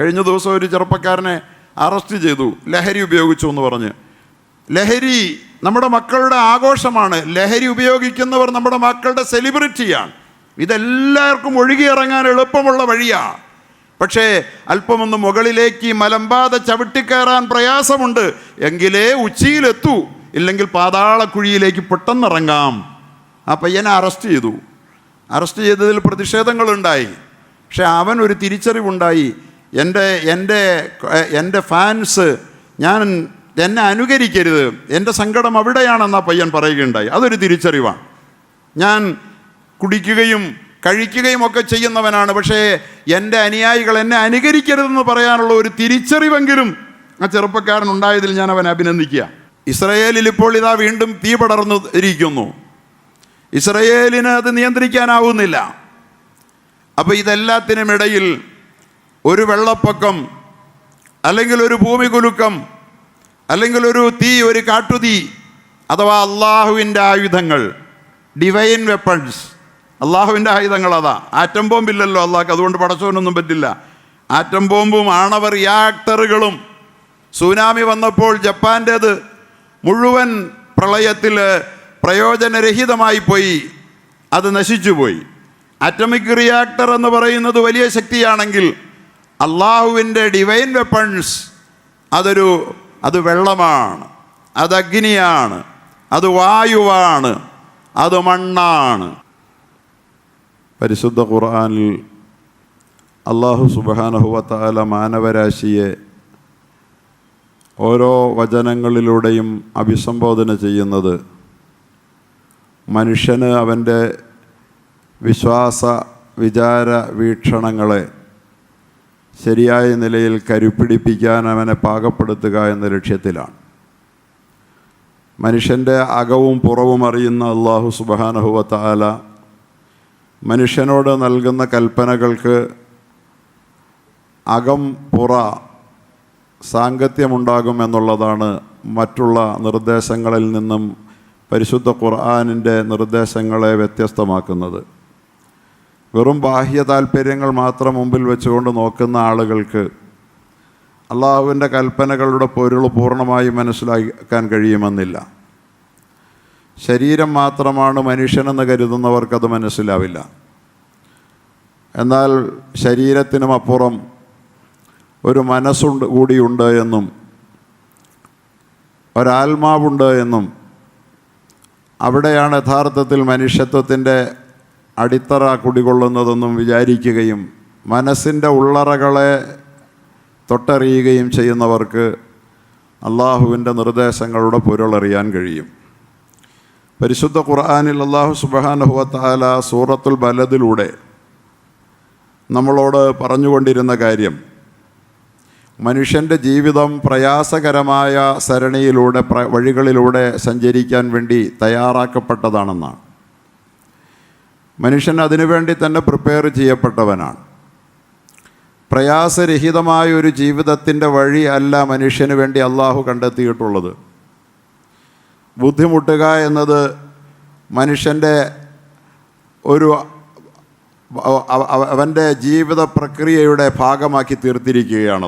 കഴിഞ്ഞ ദിവസം ഒരു ചെറുപ്പക്കാരനെ അറസ്റ്റ് ചെയ്തു, ലഹരി ഉപയോഗിച്ചു എന്ന് പറഞ്ഞ്. ലഹരി നമ്മുടെ മക്കളുടെ ആഘോഷമാണ്. ലഹരി ഉപയോഗിക്കുന്നവർ നമ്മുടെ മക്കളുടെ സെലിബ്രിറ്റിയാണ്. ഇതെല്ലാവർക്കും ഒഴുകിയിറങ്ങാൻ എളുപ്പമുള്ള വഴിയാണ്. പക്ഷേ അല്പമൊന്ന് മുകളിലേക്ക് മലമ്പാത ചവിട്ടിക്കയറാൻ പ്രയാസമുണ്ട്. എങ്കിലേ ഉച്ചിയിലെത്തൂ, ഇല്ലെങ്കിൽ പാതാളക്കുഴിയിലേക്ക് പെട്ടെന്നിറങ്ങാം. ആ പയ്യനെ അറസ്റ്റ് ചെയ്തു. അറസ്റ്റ് ചെയ്തതിൽ പ്രതിഷേധങ്ങളുണ്ടായി. പക്ഷെ അവനൊരു തിരിച്ചറിവുണ്ടായി. എൻ്റെ ഫാൻസ് എന്നെ അനുകരിക്കരുത്, എൻ്റെ സങ്കടം അവിടെയാണെന്നാ പയ്യൻ പറയുകയുണ്ടായി. അതൊരു തിരിച്ചറിവാണ്. ഞാൻ കുടിക്കുകയും കഴിക്കുകയും ഒക്കെ ചെയ്യുന്നവനാണ്, പക്ഷേ എൻ്റെ അനുയായികൾ എന്നെ അനുകരിക്കരുതെന്ന് പറയാനുള്ള ഒരു തിരിച്ചറിവെങ്കിലും ആ ചെറുപ്പക്കാരൻ ഉണ്ടായതിൽ ഞാൻ അവനെ അഭിനന്ദിക്കുക. ഇസ്രയേലിൽ ഇപ്പോൾ ഇതാ വീണ്ടും തീ പടർന്നു ഇരിക്കുന്നു. ഇസ്രയേലിന് അത് നിയന്ത്രിക്കാനാവുന്നില്ല. അപ്പോൾ ഇതെല്ലാത്തിനുമിടയിൽ ഒരു വെള്ളപ്പൊക്കം, അല്ലെങ്കിൽ ഒരു ഭൂമികുലുക്കം, അല്ലെങ്കിൽ ഒരു തീ, ഒരു കാട്ടുതീ, അഥവാ അള്ളാഹുവിൻ്റെ ആയുധങ്ങൾ, ഡിവൈൻ വെപ്പൺസ്, അള്ളാഹുവിൻ്റെ ആയുധങ്ങൾ അതാ. ആറ്റം ബോംബില്ലല്ലോ അള്ളാഹ്ക്ക്, അതുകൊണ്ട് പടച്ചവനൊന്നും പറ്റില്ല. ആറ്റം ബോംബും ആണവ റിയാക്ടറുകളും സുനാമി വന്നപ്പോൾ ജപ്പാൻ്റേത് മുഴുവൻ പ്രളയത്തിൽ പ്രയോജനരഹിതമായി പോയി, അത് നശിച്ചുപോയി. ആറ്റമിക് റിയാക്ടർ എന്ന് പറയുന്നത് വലിയ ശക്തിയാണെങ്കിൽ അള്ളാഹുവിൻ്റെ ഡിവൈൻ വെപ്പൺസ് അത് വെള്ളമാണ്, അത് അഗ്നിയാണ്, അത് വായുവാണ്, അത് മണ്ണാണ്. പരിശുദ്ധ ഖുർആനിൽ അല്ലാഹു സുബ്ഹാനഹു വ തആല മാനവരാശിയെ ഓരോ വചനങ്ങളിലൂടെയും അഭിസംബോധന ചെയ്യുന്നത് മനുഷ്യന് അവൻ്റെ വിശ്വാസ വിചാര വീക്ഷണങ്ങളെ ശരിയായ നിലയിൽ കരുപ്പിടിപ്പിക്കാൻ അവനെ പാകപ്പെടുത്തുക എന്ന ലക്ഷ്യത്തിലാണ്. മനുഷ്യൻ്റെ അകവും പുറവും അറിയുന്ന അല്ലാഹു സുബ്ഹാനഹു വ തആല മനുഷ്യനോട് നൽകുന്ന കൽപ്പനകൾക്ക് അകം പുറ സാങ്കത്യമുണ്ടാകുമെന്നുള്ളതാണ് മറ്റുള്ള നിർദ്ദേശങ്ങളിൽ നിന്നും പരിശുദ്ധ ഖുർആനിൻ്റെ നിർദ്ദേശങ്ങളെ വ്യത്യസ്തമാക്കുന്നത്. വെറും ബാഹ്യ താല്പര്യങ്ങൾ മാത്രം മുമ്പിൽ വെച്ചുകൊണ്ട് നോക്കുന്ന ആളുകൾക്ക് അള്ളാഹുവിൻ്റെ കൽപ്പനകളുടെ പൊരുൾ പൂർണ്ണമായി മനസ്സിലാക്കാൻ കഴിയുമെന്നില്ല. ശരീരം മാത്രമാണ് മനുഷ്യനെന്ന് കരുതുന്നവർക്കത് മനസ്സിലാവില്ല. എന്നാൽ ശരീരത്തിനും അപ്പുറം ഒരു മനസ്സുണ്ട് കൂടിയുണ്ട് എന്നും ഒരാത്മാവുണ്ട് എന്നും അവിടെയാണ് യഥാർത്ഥത്തിൽ മനുഷ്യത്വത്തിൻ്റെ അടിത്തറ കുടികൊള്ളുന്നതെന്നും വിചാരിക്കുകയും മനസ്സിൻ്റെ ഉള്ളറകളെ തൊട്ടറിയുകയും ചെയ്യുന്നവർക്ക് അള്ളാഹുവിൻ്റെ നിർദ്ദേശങ്ങളുടെ പൊരുളറിയാൻ കഴിയും. പരിശുദ്ധ ഖുർആനിൽ അല്ലാഹു സുബ്ഹാനഹു വ തആല സൂറത്തുൽ ബലദിലൂടെ നമ്മളോട് പറഞ്ഞുകൊണ്ടിരുന്ന കാര്യം മനുഷ്യൻ്റെ ജീവിതം പ്രയാസകരമായ സരണിയിലൂടെ വഴികളിലൂടെ സഞ്ചരിക്കാൻ വേണ്ടി തയ്യാറാക്കപ്പെട്ടതാണെന്നാണ്. മനുഷ്യൻ അതിനുവേണ്ടി തന്നെ പ്രിപ്പയർ ചെയ്യപ്പെട്ടവനാണ്. പ്രയാസരഹിതമായൊരു ജീവിതത്തിൻ്റെ വഴി അല്ല മനുഷ്യന് വേണ്ടി അള്ളാഹു കണ്ടെത്തിയിട്ടുള്ളത്. ബുദ്ധിമുട്ടുക എന്നത് മനുഷ്യൻ്റെ അവൻ്റെ ജീവിത പ്രക്രിയയുടെ ഭാഗമാക്കി തീർത്തിരിക്കുകയാണ്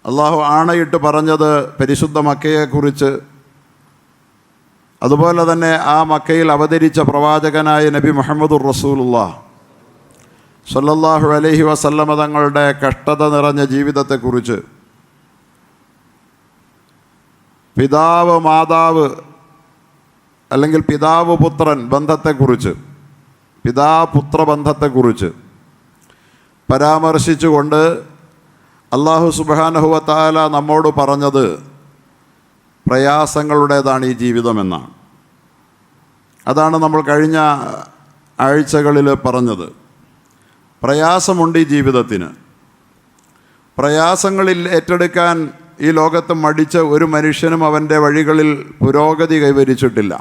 അള്ളാഹു ആണയിട്ട് പറഞ്ഞത് പരിശുദ്ധ മക്കയെക്കുറിച്ച്. അതുപോലെ തന്നെ ആ മക്കയിൽ അവതരിച്ച പ്രവാചകനായ നബി മുഹമ്മദുർ റസൂലുള്ളാഹ് സ്വല്ലല്ലാഹു അലൈഹി വസല്ലമ തങ്ങളുടെ കഷ്ടത നിറഞ്ഞ ജീവിതത്തെക്കുറിച്ച്, പിതാവ് മാതാവ് അല്ലെങ്കിൽ പിതാവ് പുത്രൻ ബന്ധത്തെക്കുറിച്ച്, പിതാപുത്ര ബന്ധത്തെക്കുറിച്ച് പരാമർശിച്ചുകൊണ്ട് അല്ലാഹു സുബ്ഹാനഹു വ തആല നമ്മോട് പറഞ്ഞത് പ്രയാസങ്ങളുടേതാണ് ഈ ജീവിതമെന്നാണ്. അതാണ് നമ്മൾ കഴിഞ്ഞ ആഴ്ചകളിൽ പറഞ്ഞത്. പ്രയാസമുണ്ട് ഈ ജീവിതത്തിന്. പ്രയാസങ്ങളിൽ ഏറ്റെടുക്കാൻ ഈ ലോകത്ത് മടിച്ച ഒരു മനുഷ്യനും അവൻ്റെ വഴികളിൽ പുരോഗതി കൈവരിച്ചിട്ടില്ല.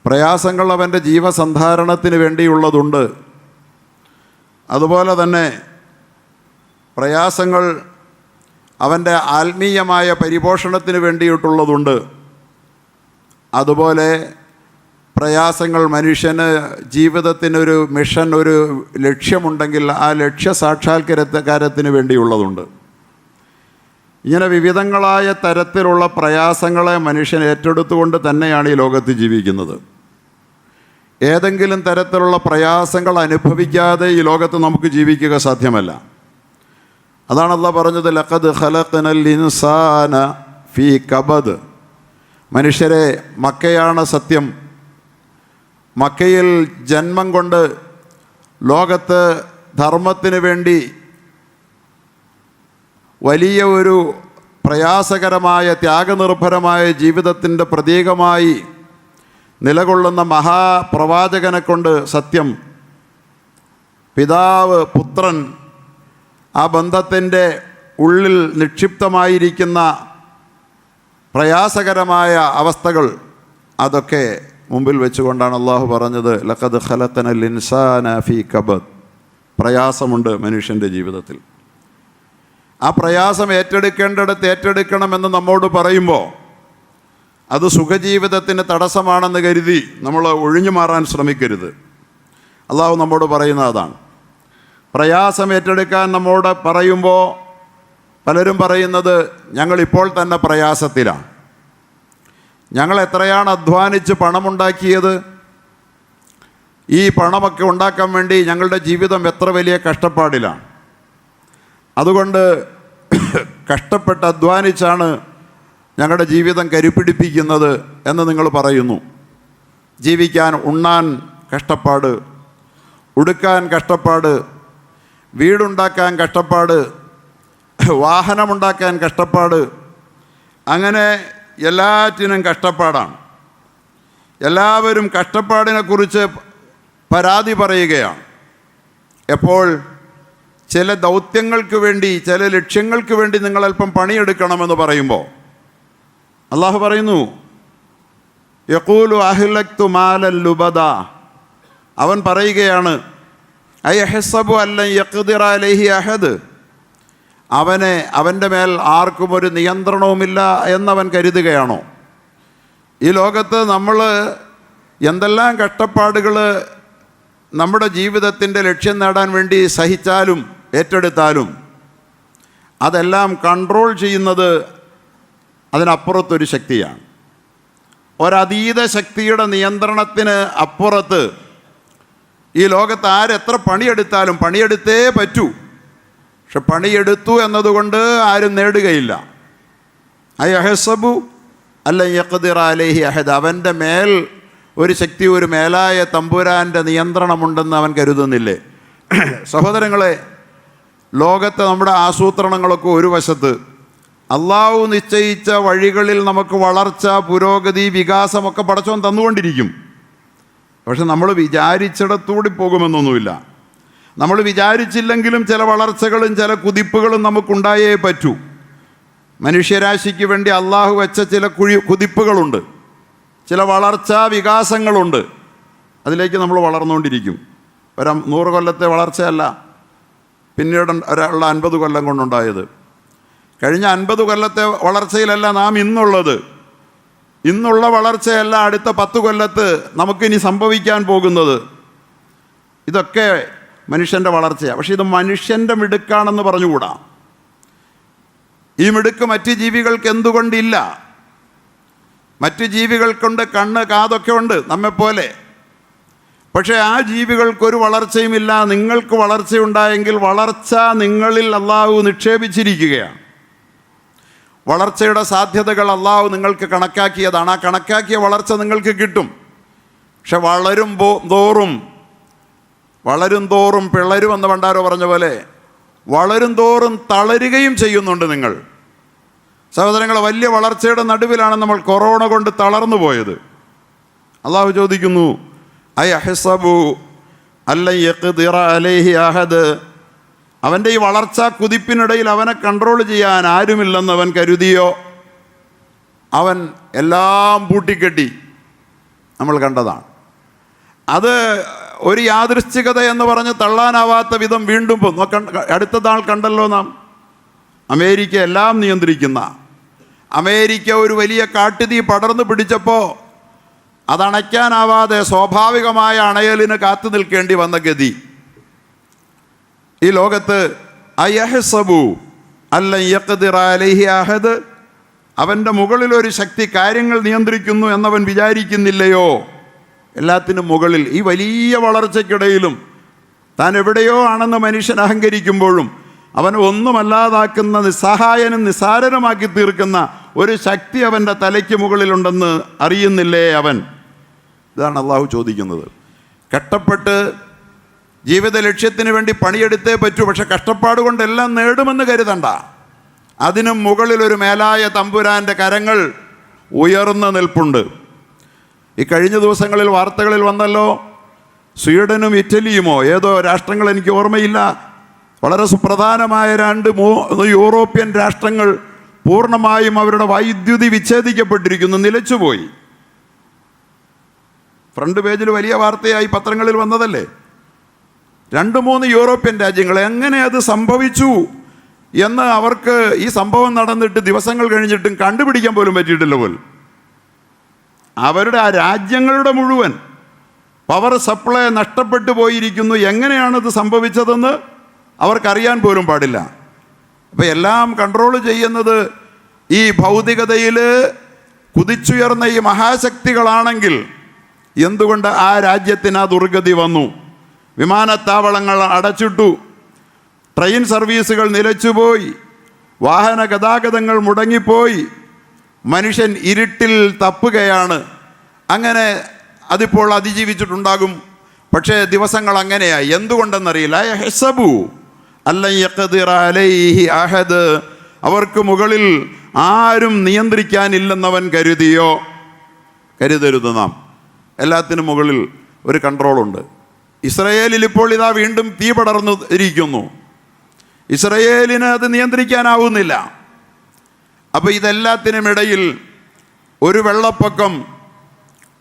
പ്രയാസങ്ങൾ അവൻ്റെ ജീവസന്ധാരണത്തിന് വേണ്ടിയുള്ളതുണ്ട്. അതുപോലെ തന്നെ പ്രയാസങ്ങൾ അവൻ്റെ ആത്മീയമായ പരിപോഷണത്തിന് വേണ്ടിയിട്ടുള്ളതുണ്ട്. അതുപോലെ പ്രയാസങ്ങൾ മനുഷ്യന് ജീവിതത്തിനൊരു മിഷൻ, ഒരു ലക്ഷ്യമുണ്ടെങ്കിൽ ആ ലക്ഷ്യ സാക്ഷാത്കാരത്തിന് വേണ്ടിയുള്ളതുണ്ട്. ഇങ്ങനെ വിവിധങ്ങളായ തരത്തിലുള്ള പ്രയാസങ്ങളെ മനുഷ്യൻ ഏറ്റെടുത്തുകൊണ്ട് തന്നെയാണ് ഈ ലോകത്ത് ജീവിക്കുന്നത്. ഏതെങ്കിലും തരത്തിലുള്ള പ്രയാസങ്ങൾ അനുഭവിക്കാതെ ഈ ലോകത്ത് നമുക്ക് ജീവിക്കുക സാധ്യമല്ല. അതാണ് അല്ലാഹ് പറഞ്ഞത്, ലഖദ് ഖലഖ്നൽ ഇൻസാന ഫീ കബദ്. മനുഷ്യരെ, മക്കയാണ് സത്യം. മക്കയിൽ ജന്മം കൊണ്ട് ലോകത്ത് ധർമ്മത്തിന് വേണ്ടി വലിയ ഒരു പ്രയാസകരമായ ത്യാഗനിർഭരമായ ജീവിതത്തിൻ്റെ പ്രതീകമായി നിലകൊള്ളുന്ന മഹാപ്രവാചകനെ കൊണ്ട് സത്യം, പിതാവ് പുത്രൻ, ആ ബന്ധത്തിൻ്റെ ഉള്ളിൽ നിക്ഷിപ്തമായിരിക്കുന്ന പ്രയാസകരമായ അവസ്ഥകൾ, അതൊക്കെ മുമ്പിൽ വെച്ചുകൊണ്ടാണ് അള്ളാഹു പറഞ്ഞത്, ലഖദ് ഖലഖ്നൽ ഇൻസാന ഫീ കബദ്. പ്രയാസമുണ്ട് മനുഷ്യൻ്റെ ജീവിതത്തിൽ. ആ പ്രയാസം ഏറ്റെടുക്കേണ്ടിടത്ത് ഏറ്റെടുക്കണമെന്ന് നമ്മോട് പറയുമ്പോൾ അത് സുഖജീവിതത്തിന് തടസ്സമാണെന്ന് കരുതി നമ്മൾ ഒഴിഞ്ഞു മാറാൻ ശ്രമിക്കരുത്. അള്ളാഹു നമ്മോട് പറയുന്ന അതാണ്. പ്രയാസം ഏറ്റെടുക്കാൻ നമ്മോട് പറയുമ്പോൾ പലരും പറയുന്നത്, ഞങ്ങളിപ്പോൾ തന്നെ പ്രയാസത്തിലാണ്, ഞങ്ങൾ എത്രയാണ് അധ്വാനിച്ച് പണമുണ്ടാക്കിയത്, ഈ പണമൊക്കെ ഉണ്ടാക്കാൻ വേണ്ടി ഞങ്ങളുടെ ജീവിതം എത്ര വലിയ കഷ്ടപ്പാടിലാണ്, അതുകൊണ്ട് കഷ്ടപ്പെട്ട് അധ്വാനിച്ചാണ് ഞങ്ങളുടെ ജീവിതം കരുപിടിപ്പിക്കുന്നത് എന്ന് നിങ്ങൾ പറയുന്നു. ജീവിക്കാൻ, ഉണ്ണാൻ കഷ്ടപ്പാട്, ഉടുക്കാൻ കഷ്ടപ്പാട്, വീടുണ്ടാക്കാൻ കഷ്ടപ്പാട്, വാഹനമുണ്ടാക്കാൻ കഷ്ടപ്പാട്, അങ്ങനെ എല്ലാറ്റിനും കഷ്ടപ്പാടാണ്. എല്ലാവരും കഷ്ടപ്പാടിനെക്കുറിച്ച് പരാതി പറയുകയാണ്. എപ്പോൾ ചില ദൗത്യങ്ങൾക്ക് വേണ്ടി, ചില ലക്ഷ്യങ്ങൾക്ക് വേണ്ടി നിങ്ങളൽപ്പം പണിയെടുക്കണമെന്ന് പറയുമ്പോൾ അള്ളാഹു പറയുന്നു, യഖൂലു അഹ്ലക്തു മാലൻ ലുബദ. അവൻ പറയുകയാണ്, അയഹ്സബു അല്ലൻ യഖ്ദിറ അലൈഹി അഹദ്. അവൻ്റെ മേൽ ആർക്കും ഒരു നിയന്ത്രണവുമില്ല എന്നവൻ കരുതുകയാണോ? ഈ ലോകത്ത് നമ്മൾ എന്തെല്ലാം കഷ്ടപ്പാടുകൾ നമ്മുടെ ജീവിതത്തിൻ്റെ ലക്ഷ്യം നേടാൻ വേണ്ടി സഹിച്ചാലും ഏറ്റെടുത്താലും അതെല്ലാം കൺട്രോൾ ചെയ്യുന്നത് അതിനപ്പുറത്തൊരു ശക്തിയാണ്. ഒരതീത ശക്തിയുടെ നിയന്ത്രണത്തിന് അപ്പുറത്ത് ഈ ലോകത്ത് ആരെത്ര പണിയെടുത്താലും പണിയെടുത്തേ പറ്റൂ. പക്ഷെ പണിയെടുത്തു എന്നതുകൊണ്ട് ആരും നേടുകയില്ല. അയഹ്സബു അല്ല യഖ്ദിറ അലൈഹി അഹദ്. അവൻ്റെ മേൽ ഒരു ശക്തി, ഒരു മേലായ തമ്പുരാൻ്റെ നിയന്ത്രണമുണ്ടെന്ന് അവൻ കരുതുന്നില്ലേ? സഹോദരങ്ങളെ, ലോകത്തെ നമ്മുടെ ആസൂത്രണങ്ങളൊക്കെ ഒരു വശത്ത്, അള്ളാഹു നിശ്ചയിച്ച വഴികളിൽ നമുക്ക് വളർച്ച, പുരോഗതി, വികാസമൊക്കെ പടച്ചോൻ തന്നുകൊണ്ടിരിക്കും. പക്ഷെ നമ്മൾ വിചാരിച്ചിടത്തൂടി പോകുമെന്നൊന്നുമില്ല. നമ്മൾ വിചാരിച്ചില്ലെങ്കിലും ചില വളർച്ചകളും ചില കുതിപ്പുകളും നമുക്കുണ്ടായേ പറ്റൂ. മനുഷ്യരാശിക്ക് വേണ്ടി അള്ളാഹു വെച്ച ചില കുതിപ്പുകളുണ്ട്, ചില വളർച്ചാ വികാസങ്ങളുണ്ട്. അതിലേക്ക് നമ്മൾ വളർന്നുകൊണ്ടിരിക്കും. 100 കൊല്ലത്തെ വളർച്ചയല്ല പിന്നീട് ഉള്ള 50 കൊല്ലം കൊണ്ടുണ്ടായത്. കഴിഞ്ഞ 50 കൊല്ലത്തെ വളർച്ചയിലല്ല നാം ഇന്നുള്ളത്. ഇന്നുള്ള വളർച്ചയല്ല അടുത്ത 10 കൊല്ലത്ത് നമുക്കിനി സംഭവിക്കാൻ പോകുന്നത്. ഇതൊക്കെ മനുഷ്യൻ്റെ വളർച്ചയാണ്. പക്ഷേ ഇത് മനുഷ്യൻ്റെ മിടുക്കാണെന്ന് പറഞ്ഞുകൂടാ. ഈ മിടുക്ക് മറ്റ് ജീവികൾക്ക് എന്തുകൊണ്ടില്ല? മറ്റ് ജീവികൾക്കുണ്ട്, കണ്ണ്, കാതൊക്കെ ഉണ്ട് നമ്മെപ്പോലെ. പക്ഷേ ആ ജീവികൾക്കൊരു വളർച്ചയുമില്ല. നിങ്ങൾക്ക് വളർച്ചയുണ്ടായെങ്കിൽ വളർച്ച നിങ്ങളിൽ അള്ളാഹു നിക്ഷേപിച്ചിരിക്കുകയാണ്. വളർച്ചയുടെ സാധ്യതകൾ അള്ളാഹു നിങ്ങൾക്ക് കണക്കാക്കിയതാണ്. ആ കണക്കാക്കിയ വളർച്ച നിങ്ങൾക്ക് കിട്ടും. പക്ഷെ വളരും തോറും പിളരുമെന്ന് പണ്ടാരോ പറഞ്ഞ പോലെ വളരും തോറും തളരുകയും ചെയ്യുന്നുണ്ട് നിങ്ങൾ. സഹോദരങ്ങളെ, വലിയ വളർച്ചയുടെ നടുവിലാണ് നമ്മൾ കൊറോണ കൊണ്ട് തളർന്നു പോയത്. അള്ളാഹു ചോദിക്കുന്നു, അയഹ്സബു അല്ലൻ യഖ്ദിറ അലൈഹി അഹദ്. അവൻ്റെ ഈ വളർച്ചാ കുതിപ്പിനിടയിൽ അവനെ കൺട്രോൾ ചെയ്യാൻ ആരുമില്ലെന്ന് അവൻ കരുതിയോ? അവൻ എല്ലാം പൂട്ടിക്കെട്ടി. നമ്മൾ കണ്ടതാണ്. അത് ഒരു യാദൃശ്ചികത എന്ന് പറഞ്ഞ് തള്ളാനാവാത്ത വിധം വീണ്ടും അടുത്ത നാൾ കണ്ടല്ലോ നാം. അമേരിക്ക എല്ലാം നിയന്ത്രിക്കുന്ന, അമേരിക്ക ഒരു വലിയ കാട്ടുതീ പടർന്നു പിടിച്ചപ്പോൾ അതണയ്ക്കാനാവാതെ സ്വാഭാവികമായ അണയലിന് കാത്തു നിൽക്കേണ്ടി വന്ന ഗതി. ഈ ലോകത്ത് അയഹ്സബു അല്ലൻ യഖ്ദിറ അലൈഹി അഹദ്, അവൻ്റെ മുകളിലൊരു ശക്തി കാര്യങ്ങൾ നിയന്ത്രിക്കുന്നു എന്നവൻ വിചാരിക്കുന്നില്ലയോ? എല്ലാത്തിനും മുകളിൽ ഈ വലിയ വളർച്ചയ്ക്കിടയിലും താൻ എവിടെയോ ആണെന്ന് മനുഷ്യൻ അഹങ്കരിക്കുമ്പോഴും അവനെ ഒന്നുമല്ലാതാക്കുന്ന നിസ്സഹായനും നിസ്സാരനുമാക്കി തീർക്കുന്ന ഒരു ശക്തി അവൻ്റെ തലയ്ക്ക് മുകളിലുണ്ടെന്ന് അറിയുന്നില്ലേ അവൻ? ഇതാണ് അള്ളാഹു ചോദിക്കുന്നത്. കഷ്ടപ്പെട്ട് ജീവിത ലക്ഷ്യത്തിന് വേണ്ടി പണിയെടുത്തേ പറ്റൂ. പക്ഷെ കഷ്ടപ്പാട് കൊണ്ടെല്ലാം നേടുമെന്ന് കരുതണ്ട. അതിനും മുകളിലൊരു മേലായ തമ്പുരാൻ്റെ കരങ്ങൾ ഉയർന്നു നിൽപ്പുണ്ട്. ഈ കഴിഞ്ഞ ദിവസങ്ങളിൽ വാർത്തകളിൽ വന്നല്ലോ, സ്വീഡനും ഇറ്റലിയുമോ ഏതോ രാഷ്ട്രങ്ങൾ, എനിക്ക് ഓർമ്മയില്ല, വളരെ സുപ്രധാനമായ 2-3 യൂറോപ്യൻ രാഷ്ട്രങ്ങൾ പൂർണ്ണമായും അവരുടെ വൈദ്യുതി വിച്ഛേദിക്കപ്പെട്ടിരിക്കുന്നു, നിലച്ചുപോയി. ഫ്രണ്ട് പേജിൽ വലിയ വാർത്തയായി പത്രങ്ങളിൽ വന്നതല്ലേ. 2-3 യൂറോപ്യൻ രാജ്യങ്ങൾ എങ്ങനെ അത് സംഭവിച്ചു എന്ന് അവർക്ക് ഈ സംഭവം നടന്നിട്ട് ദിവസങ്ങൾ കഴിഞ്ഞിട്ടും കണ്ടുപിടിക്കാൻ പോലും പറ്റിയിട്ടില്ല പോലും. അവരുടെ ആ രാജ്യങ്ങളുടെ മുഴുവൻ പവർ സപ്ലൈ നഷ്ടപ്പെട്ടു പോയിരിക്കുന്നു. എങ്ങനെയാണത് സംഭവിച്ചതെന്ന് അവർക്കറിയാൻ പോലും പാടില്ല. അപ്പം എല്ലാം കൺട്രോൾ ചെയ്യുന്നത് ഈ ഭൗതികതയിൽ കുതിച്ചുയർന്ന ഈ മഹാശക്തികളാണെങ്കിൽ എന്തുകൊണ്ട് ആ രാജ്യത്തിന് ആ ദുർഗതി വന്നു? വിമാനത്താവളങ്ങൾ അടച്ചിട്ടു, ട്രെയിൻ സർവീസുകൾ നിലച്ചുപോയി, വാഹന ഗതാഗതങ്ങൾ മുടങ്ങിപ്പോയി, മനുഷ്യൻ ഇരുട്ടിൽ തപ്പുകയാണ്. അങ്ങനെ അതിപ്പോൾ അതിജീവിച്ചിട്ടുണ്ടാകും. പക്ഷേ ദിവസങ്ങൾ അങ്ങനെയായി. എന്തുകൊണ്ടെന്നറിയില്ല. ഹെസബു അല്ലൻ യഖ്ദിറ അലൈഹി അഹദ്, അവർക്ക് മുകളിൽ ആരും നിയന്ത്രിക്കാനില്ലെന്നവൻ കരുതിയോ? കരുതരുത്. നാം എല്ലാത്തിനും മുകളിൽ ഒരു കൺട്രോളുണ്ട്. ഇസ്രയേലിൽ ഇപ്പോൾ ഇതാ വീണ്ടും തീ പടർന്നു ഇരിക്കുന്നു. ഇസ്രയേലിന് അത് നിയന്ത്രിക്കാനാവുന്നില്ല. അപ്പോൾ ഇതെല്ലാത്തിനും ഇടയിൽ ഒരു വെള്ളപ്പൊക്കം,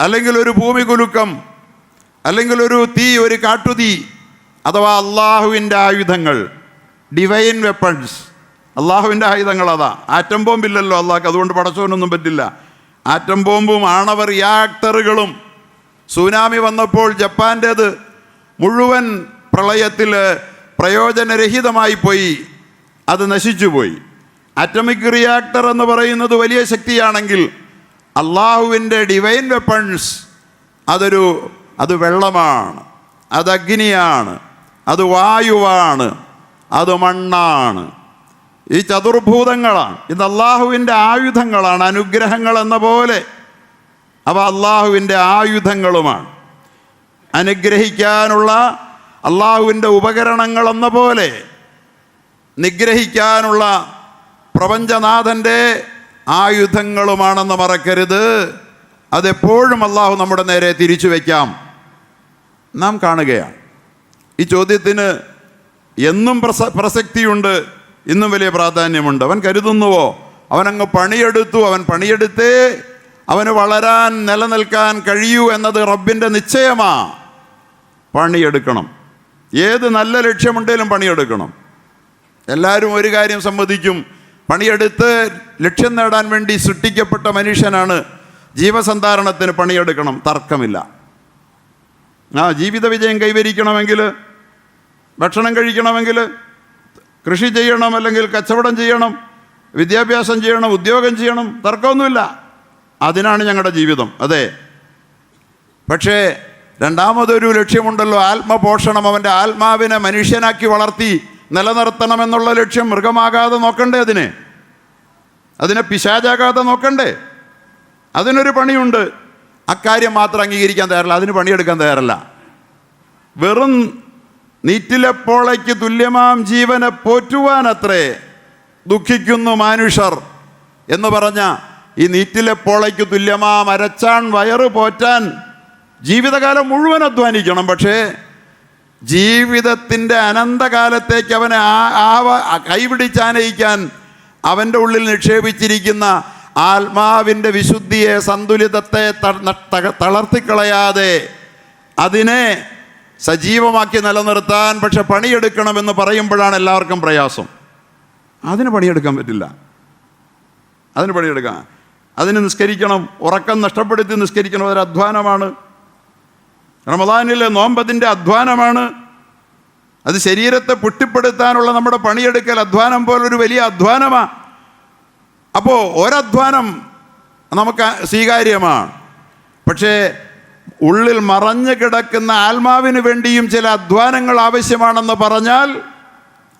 അല്ലെങ്കിൽ ഒരു ഭൂമികുലുക്കം, അല്ലെങ്കിൽ ഒരു തീ, ഒരു കാട്ടുതീ, അഥവാ അള്ളാഹുവിൻ്റെ ആയുധങ്ങൾ, ഡിവൈൻ വെപ്പൺസ്, അള്ളാഹുവിൻ്റെ ആയുധങ്ങൾ. അതാ ആറ്റം ബോംബില്ലല്ലോ അള്ളാഹ്ക്ക്, അതുകൊണ്ട് പടച്ചോനൊന്നും പറ്റില്ല. ആറ്റം ബോംബും ആണവ റിയാക്ടറുകളും. സുനാമി വന്നപ്പോൾ ജപ്പാൻ്റേത് മുഴുവൻ പ്രളയത്തിൽ പ്രയോജനരഹിതമായി പോയി, അത് നശിച്ചുപോയി. ആറ്റമിക് റിയാക്ടർ എന്ന് പറയുന്നത് വലിയ ശക്തിയാണെങ്കിൽ അള്ളാഹുവിൻ്റെ ഡിവൈൻ വെപ്പൺസ് അത് വെള്ളമാണ്, അത് അഗ്നിയാണ്, അത് വായുവാണ്, അത് മണ്ണാണ്. ഈ ചതുർഭൂതങ്ങളാണ്. ഇത് അള്ളാഹുവിൻ്റെ ആയുധങ്ങളാണ്, അനുഗ്രഹങ്ങൾ എന്ന പോലെ അവ അള്ളാഹുവിൻ്റെ ആയുധങ്ങളുമാണ്. അനുഗ്രഹിക്കാനുള്ള അള്ളാഹുവിൻ്റെ ഉപകരണങ്ങൾ എന്ന പോലെ നിഗ്രഹിക്കാനുള്ള പ്രപഞ്ചനാഥൻ്റെ ആയുധങ്ങളുമാണെന്ന് മറക്കരുത്. അതെപ്പോഴും അള്ളാഹു നമ്മുടെ നേരെ തിരിച്ചു വയ്ക്കാം. നാം കാണുകയാണ്. ഈ ചോദ്യത്തിന് എന്നും പ്രസക്തിയുണ്ട്, ഇന്നും വലിയ പ്രാധാന്യമുണ്ട്. അവൻ കരുതുന്നുവോ? അവനങ്ങ് പണിയെടുത്തു, അവൻ പണിയെടുത്തേ അവന് വളരാൻ നിലനിൽക്കാൻ കഴിയൂ എന്നത് റബ്ബിൻ്റെ നിശ്ചയമാ. പണിയെടുക്കണം. ഏത് നല്ല ലക്ഷ്യമുണ്ടെങ്കിലും പണിയെടുക്കണം. എല്ലാവരും ഒരു കാര്യം സമ്മതിക്കും, പണിയെടുത്ത് ലക്ഷ്യം നേടാൻ വേണ്ടി സൃഷ്ടിക്കപ്പെട്ട മനുഷ്യനാണ്. ജീവസന്ധാരണത്തിന് പണിയെടുക്കണം, തർക്കമില്ല. ജീവിത വിജയം കൈവരിക്കണമെങ്കിൽ, ഭക്ഷണം കഴിക്കണമെങ്കിൽ, കൃഷി ചെയ്യണം, അല്ലെങ്കിൽ കച്ചവടം ചെയ്യണം, വിദ്യാഭ്യാസം ചെയ്യണം, ഉദ്യോഗം ചെയ്യണം, തർക്കമൊന്നുമില്ല. അതിനാണ് ഞങ്ങളുടെ ജീവിതം. അതെ. പക്ഷേ രണ്ടാമതൊരു ലക്ഷ്യമുണ്ടല്ലോ, ആത്മപോഷണം. അവൻ്റെ ആത്മാവിനെ മനുഷ്യനാക്കി വളർത്തി നിലനിർത്തണമെന്നുള്ള ലക്ഷ്യം. മൃഗമാകാതെ നോക്കണ്ടേ അതിനെ പിശാചാകാതെ നോക്കണ്ടേ? അതിനൊരു പണിയുണ്ട്. അക്കാര്യം മാത്രം അംഗീകരിക്കാൻ തയ്യാറല്ല, അതിന് പണിയെടുക്കാൻ തയ്യാറല്ല. വെറും നീറ്റിലെപ്പോളയ്ക്ക് തുല്യമാം ജീവനെ പോറ്റുവാനത്രേ ദുഃഖിക്കുന്നു മനുഷ്യർ എന്ന് പറഞ്ഞ ഈ നീറ്റിലെപ്പോളയ്ക്ക് തുല്യമാം അരച്ചാൻ വയറ് പോറ്റാൻ ജീവിതകാലം മുഴുവൻ അധ്വാനിക്കണം. പക്ഷേ ജീവിതത്തിൻ്റെ അനന്തകാലത്തേക്ക് അവനെ കൈപിടിച്ചാനയിക്കാൻ അവൻ്റെ ഉള്ളിൽ നിക്ഷേപിച്ചിരിക്കുന്ന ആത്മാവിൻ്റെ വിശുദ്ധിയെ, സന്തുലിതത്തെ തളർത്തിക്കളയാതെ അതിനെ സജീവമാക്കി നിലനിർത്താൻ പക്ഷെ പണിയെടുക്കണമെന്ന് പറയുമ്പോഴാണ് എല്ലാവർക്കും പ്രയാസം. അതിന് പണിയെടുക്കാൻ പറ്റില്ല. അതിന് പണിയെടുക്കാം. അതിന് നിസ്കരിക്കണം. ഉറക്കം നഷ്ടപ്പെടുത്തി നിസ്കരിക്കണം, അതൊരു അധ്വാനമാണ്. റമദാനിലെ നോമ്പതിൻ്റെ അധ്വാനമാണ്. അത് ശരീരത്തെ പുഷ്ടിപ്പെടുത്താനുള്ള നമ്മുടെ പണിയെടുക്കൽ അധ്വാനം പോലൊരു വലിയ അധ്വാനമാണ്. അപ്പോൾ ഒരധ്വാനം നമുക്ക് സ്വീകാര്യമാണ്. പക്ഷേ ഉള്ളിൽ മറഞ്ഞു കിടക്കുന്ന ആത്മാവിന് വേണ്ടിയും ചില അധ്വാനങ്ങൾ ആവശ്യമാണെന്ന് പറഞ്ഞാൽ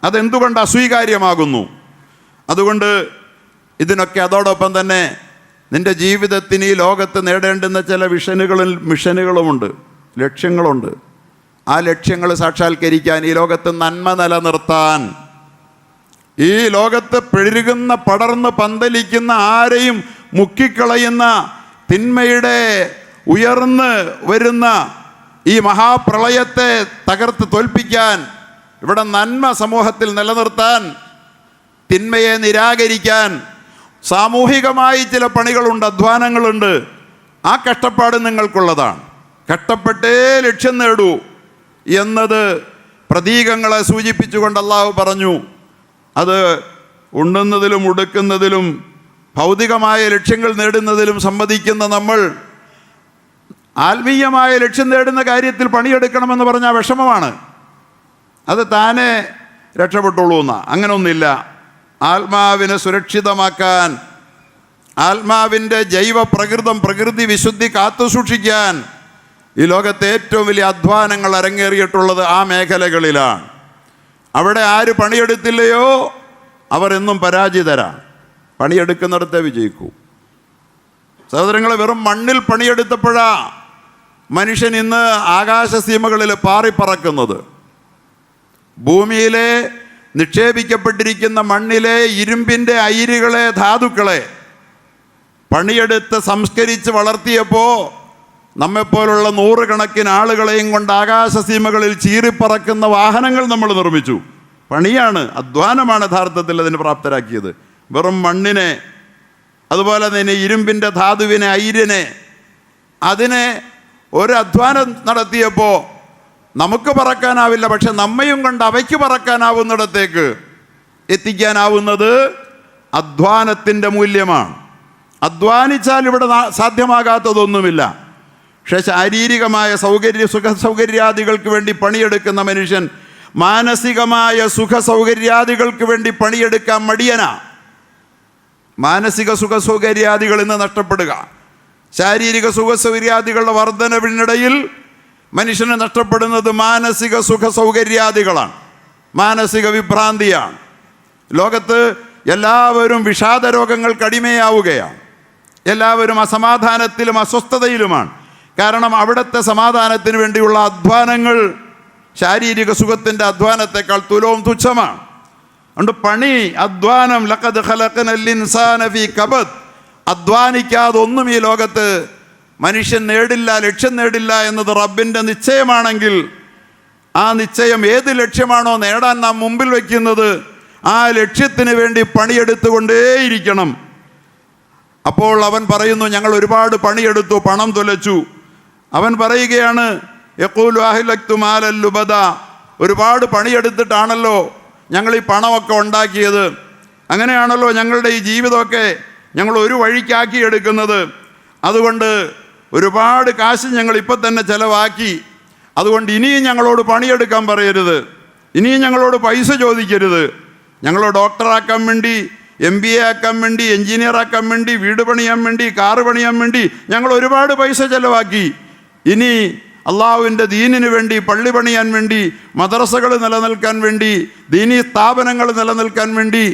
അതെന്തുകൊണ്ട് അസ്വീകാര്യമാകുന്നു? അതുകൊണ്ട് ഇതിനൊക്കെ അതോടൊപ്പം തന്നെ നിൻ്റെ ജീവിതത്തിന് ഈ ലോകത്ത് നേടേണ്ടുന്ന ചില മിഷനുകളുമുണ്ട്, ലക്ഷ്യങ്ങളുണ്ട്. ആ ലക്ഷ്യങ്ങൾ സാക്ഷാത്കരിക്കാൻ, ഈ ലോകത്ത് നന്മ നിലനിർത്താൻ, ഈ ലോകത്ത് പെരുകുന്ന പടർന്ന് പന്തലിക്കുന്ന ആരെയും മുക്കിക്കളയുന്ന തിന്മയുടെ ഉയർന്ന് വരുന്ന ഈ മഹാപ്രളയത്തെ തകർത്ത് തോൽപ്പിക്കാൻ, ഇവിടെ നന്മ സമൂഹത്തിൽ നിലനിർത്താൻ, തിന്മയെ നിരാകരിക്കാൻ സാമൂഹികമായി ചില പണികളുണ്ട്, അധ്വാനങ്ങളുണ്ട്. ആ കഷ്ടപ്പാട് നിങ്ങൾക്കുള്ളതാണ്. കഷ്ടപ്പെട്ടേ ലക്ഷ്യം നേടൂ എന്നത് പ്രതീകങ്ങളെ സൂചിപ്പിച്ചുകൊണ്ട് അള്ളാഹു പറഞ്ഞു. അത് ഉണ്ണുന്നതിലും ഉടുക്കുന്നതിലും ഭൗതികമായ ലക്ഷ്യങ്ങൾ നേടുന്നതിലും സമ്മതിക്കുന്ന നമ്മൾ ആത്മീയമായ ലക്ഷ്യം നേടുന്ന കാര്യത്തിൽ പണിയെടുക്കണമെന്ന് പറഞ്ഞാൽ വിഷമമാണ്. അത് താനെ രക്ഷപ്പെട്ടുള്ളൂ എന്നാ. അങ്ങനൊന്നില്ല. ആത്മാവിനെ സുരക്ഷിതമാക്കാൻ, ആത്മാവിൻ്റെ ജൈവ പ്രകൃതി വിശുദ്ധി കാത്തു സൂക്ഷിക്കാൻ ഈ ലോകത്തെ ഏറ്റവും വലിയ അധ്വാനങ്ങൾ അരങ്ങേറിയിട്ടുള്ളത് ആ മേഖലകളിലാണ്. അവിടെ ആര് പണിയെടുത്തില്ലയോ അവർ എന്നും പരാജിതരാണ്. പണിയെടുക്കുന്നിടത്തെ വിജയിക്കൂ. സഹോദരങ്ങളെ, വെറും മണ്ണിൽ പണിയെടുത്തപ്പോഴാ മനുഷ്യൻ ഇന്ന് ആകാശസീമകളിൽ പാറിപ്പറക്കുന്നത്. ഭൂമിയിലെ നിക്ഷേപിക്കപ്പെട്ടിരിക്കുന്ന മണ്ണിലെ ഇരുമ്പിൻ്റെ അയിരുകളെ, ധാതുക്കളെ പണിയെടുത്ത് സംസ്കരിച്ച് വളർത്തിയപ്പോൾ നമ്മെപ്പോലുള്ള നൂറുകണക്കിന് ആളുകളെയും കൊണ്ട് ആകാശസീമകളിൽ ചീറിപ്പറക്കുന്ന വാഹനങ്ങൾ നമ്മൾ നിർമ്മിച്ചു. പണിയാണ്, അധ്വാനമാണ് യഥാർത്ഥത്തിൽ അതിന് പ്രാപ്തരാക്കിയത്. വെറും മണ്ണിനെ, അതുപോലെ തന്നെ ഇരുമ്പിൻ്റെ ധാതുവിനെ, അയിരിനെ, അതിനെ ഒരു അധ്വാനം നടത്തിയപ്പോൾ നമുക്ക് പറക്കാനാവില്ല. പക്ഷെ നമ്മയും കൊണ്ട് അവയ്ക്ക് പറക്കാനാവുന്നിടത്തേക്ക് എത്തിക്കാനാവുന്നത് അധ്വാനത്തിൻ്റെ മൂല്യമാണ്. അധ്വാനിച്ചാൽ ഇവിടെ സാധ്യമാകാത്തതൊന്നുമില്ല. പക്ഷെ ശാരീരികമായ സുഖസൗകര്യാദികൾക്ക് വേണ്ടി പണിയെടുക്കുന്ന മനുഷ്യൻ മാനസികമായ സുഖസൗകര്യാദികൾക്ക് വേണ്ടി പണിയെടുക്കാൻ മടിയനാ. മാനസിക സുഖസൗകര്യാദികൾ ഇന്ന് നഷ്ടപ്പെടുക, ശാരീരിക സുഖസൗകര്യാദികളുടെ വർധനവിനിടയിൽ മനുഷ്യന് നഷ്ടപ്പെടുന്നത് മാനസിക സുഖസൗകര്യാദികളാണ്, മാനസിക വിഭ്രാന്തിയാണ്. ലോകത്ത് എല്ലാവരും വിഷാദ രോഗങ്ങൾക്ക് അടിമയാവുകയാണ്. എല്ലാവരും അസമാധാനത്തിലും അസ്വസ്ഥതയിലുമാണ്. കാരണം അവിടുത്തെ സമാധാനത്തിന് വേണ്ടിയുള്ള അധ്വാനങ്ങൾ ശാരീരിക സുഖത്തിൻ്റെ അധ്വാനത്തെക്കാൾ തുലവും തുച്ഛമാണ്. അതുകൊണ്ട് പണി, അധ്വാനം, ലഖദ് ഖലഖനൽ ഇൻസാന ഫീ കബദ്, അധ്വാനിക്കാതെ ഒന്നും ഈ ലോകത്ത് മനുഷ്യൻ നേടില്ല, ലക്ഷ്യം നേടില്ല എന്നത് റബ്ബിൻ്റെ നിശ്ചയമാണെങ്കിൽ, ആ നിശ്ചയം ഏത് ലക്ഷ്യമാണോ നേടാൻ നാം മുമ്പിൽ വയ്ക്കുന്നത്, ആ ലക്ഷ്യത്തിന് വേണ്ടി പണിയെടുത്തുകൊണ്ടേയിരിക്കണം. അപ്പോൾ അവൻ പറയുന്നു, ഞങ്ങൾ ഒരുപാട് പണിയെടുത്തു, പണം തുലച്ചു. അവൻ പറയുകയാണ്, യഖൂലു അഹ്ലക്തു മാലൽ ലുബദ, ഒരുപാട് പണിയെടുത്തിട്ടാണല്ലോ ഞങ്ങൾ ഈ പണമൊക്കെ ഉണ്ടാക്കിയത്. അങ്ങനെയാണല്ലോ ഞങ്ങളുടെ ഈ ജീവിതമൊക്കെ ഞങ്ങൾ ഒരു വഴിക്കാക്കി എടുക്കുന്നത്. അതുകൊണ്ട് ഒരുപാട് കാശ് ഞങ്ങൾ ഇപ്പം തന്നെ ചിലവാക്കി. അതുകൊണ്ട് ഇനിയും ഞങ്ങളോട് പണിയെടുക്കാൻ പറയരുത്, ഇനിയും ഞങ്ങളോട് പൈസ ചോദിക്കരുത്. ഞങ്ങൾ ഡോക്ടറാക്കാൻ വേണ്ടി, MBA ആക്കാൻ വേണ്ടി, എൻജിനീയർ ആക്കാൻ വേണ്ടി, വീട് പണിയാൻ വേണ്ടി, കാറ് പണിയാൻ വേണ്ടി ഞങ്ങൾ ഒരുപാട് പൈസ ചിലവാക്കി. ഇനി അള്ളാഹുവിൻ്റെ ദീനിന് വേണ്ടി, പള്ളി പണിയാൻ വേണ്ടി, മദ്രസകൾ നിലനിൽക്കാൻ വേണ്ടി, ദീനീ സ്ഥാപനങ്ങൾ നിലനിൽക്കാൻ വേണ്ടി,